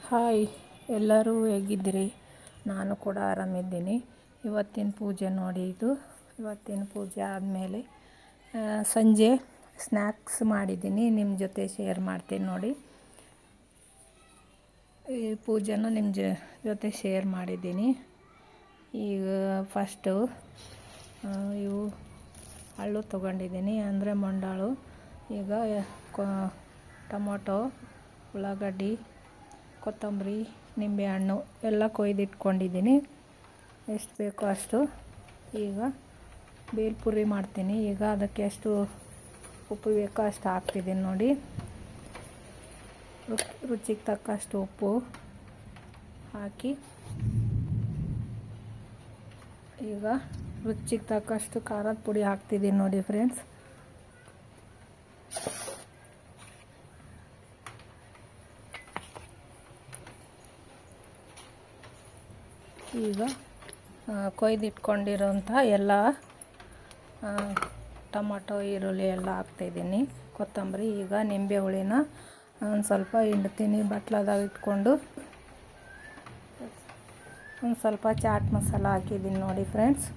Hi, ಎಲ್ಲರೂ ಹೇಗಿದ್ದೀರಿ? ನಾನು ಕೂಡ ಆರಾಮಿದ್ದೀನಿ. ಇವತ್ತಿನ ಪೂಜೆ ನೋಡಿ. ಇವತ್ತಿನ ಪೂಜೆ ಆದಮೇಲೆ ಸಂಜೆ ಸ್ನ್ಯಾಕ್ಸ್ ಮಾಡಿದ್ದೀನಿ, ನಿಮ್ಮ ಜೊತೆ ಶೇರ್ ಮಾಡ್ತೀನಿ ನೋಡಿ. ಈ ಪೂಜೆನ ನಿಮ್ಮ ಜೊತೆ ಶೇರ್ ಮಾಡಿದ್ದೀನಿ. ಈಗ ಫಸ್ಟು ಇವು ಹಳ್ಳು ತೊಗೊಂಡಿದ್ದೀನಿ, ಅಂದರೆ ಮೊಂಡಾಳು. ಈಗ ಟೊಮೊಟೊ, ಉಳ್ಳಾಗಡ್ಡಿ, ಕೊತ್ತಂಬರಿ, ನಿಂಬೆಹಣ್ಣು ಎಲ್ಲ ಕೊಯ್ದಿಟ್ಕೊಂಡಿದ್ದೀನಿ. ಎಷ್ಟು ಬೇಕೋ ಅಷ್ಟು. ಈಗ ಬೇಲ್ಪುರಿ ಮಾಡ್ತೀನಿ. ಈಗ ಅದಕ್ಕೆ ಎಷ್ಟು ಉಪ್ಪು ಬೇಕೋ ಅಷ್ಟು ಹಾಕ್ತಿದ್ದೀನಿ ನೋಡಿ. ರುಚಿಗೆ ತಕ್ಕಷ್ಟು ಉಪ್ಪು ಹಾಕಿ, ಈಗ ರುಚಿಗೆ ತಕ್ಕಷ್ಟು ಖಾರದ ಪುಡಿ ಹಾಕ್ತಿದ್ದೀನಿ ನೋಡಿ ಫ್ರೆಂಡ್ಸ್. ಈಗ ಕೊಯ್ದಿಟ್ಕೊಂಡಿರೋಂಥ ಎಲ್ಲ ಟೊಮೊಟೊ, ಈರುಳ್ಳಿ ಎಲ್ಲ ಹಾಕ್ತಾಯಿದ್ದೀನಿ, ಕೊತ್ತಂಬರಿ. ಈಗ ನಿಂಬೆ ಹುಳಿನ ಒಂದು ಸ್ವಲ್ಪ ಹಿಂಡ್ತೀನಿ ಬಟ್ಲದಾಗ ಇಟ್ಕೊಂಡು. ಒಂದು ಸ್ವಲ್ಪ ಚಾಟ್ ಮಸಾಲ ಹಾಕಿದ್ದೀನಿ ನೋಡಿ ಫ್ರೆಂಡ್ಸ್.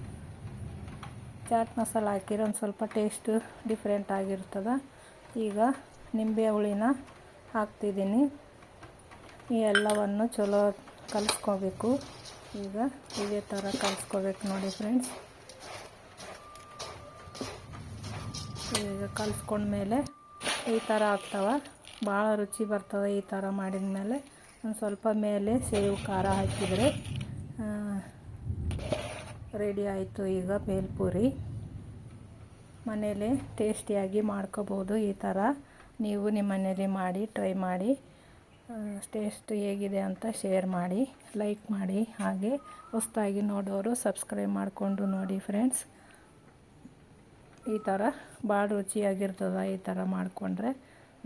ಚಾಟ್ ಮಸಾಲ ಹಾಕಿರೋ ಒಂದು ಸ್ವಲ್ಪ ಟೇಸ್ಟು ಡಿಫ್ರೆಂಟ್ ಆಗಿರ್ತದೆ. ಈಗ ನಿಂಬೆ ಹುಳಿನ ಹಾಕ್ತಿದ್ದೀನಿ. ಈ ಎಲ್ಲವನ್ನು ಚಲೋ ಕಲಿಸ್ಕೋಬೇಕು. ಈಗ ಇದೇ ಥರ ಕಲಿಸ್ಕೋಬೇಕು ನೋಡಿ ಫ್ರೆಂಡ್ಸ್. ಈಗ ಕಲಿಸ್ಕೊಂಡ್ಮೇಲೆ ಈ ಥರ ಆಗ್ತವೆ, ಭಾಳ ರುಚಿ ಬರ್ತದೆ. ಈ ಥರ ಮಾಡಿದ ಮೇಲೆ ಒಂದು ಸ್ವಲ್ಪ ಮೇಲೆ ಸೇವು ಖಾರ ಹಾಕಿದರೆ ರೆಡಿ ಆಯಿತು. ಈಗ ಬೇಲ್ಪುರಿ ಮನೇಲಿ ಟೇಸ್ಟಿಯಾಗಿ ಮಾಡ್ಕೋಬೋದು. ಈ ಥರ ನೀವು ನಿಮ್ಮ ಮನೇಲಿ ಮಾಡಿ ಟ್ರೈ ಮಾಡಿ. ಟೇಸ್ಟ್ ಹೇಗಿದೆ ಅಂತ ಶೇರ್ ಮಾಡಿ, ಲೈಕ್ ಮಾಡಿ. ಹಾಗೆ ಹೊಸದಾಗಿ ನೋಡೋರು ಸಬ್ಸ್ಕ್ರೈಬ್ ಮಾಡಿಕೊಂಡು ನೋಡಿ ಫ್ರೆಂಡ್ಸ್. ಈ ಥರ ಭಾಳ ರುಚಿಯಾಗಿರ್ತದೆ. ಈ ಥರ ಮಾಡಿಕೊಂಡ್ರೆ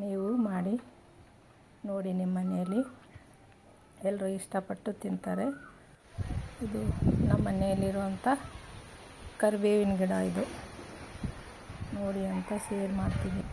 ನೀವು ಮಾಡಿ ನೋಡಿ, ನಿಮ್ಮ ಮನೆಯಲ್ಲಿ ಎಲ್ಲರೂ ಇಷ್ಟಪಟ್ಟು ತಿಂತಾರೆ. ಇದು ನಮ್ಮ ಮನೆಯಲ್ಲಿರುವಂಥ ಕರಿಬೇವಿನ ಗಿಡ, ಇದು ನೋಡಿ ಅಂತ ಶೇರ್ ಮಾಡ್ತೀನಿ.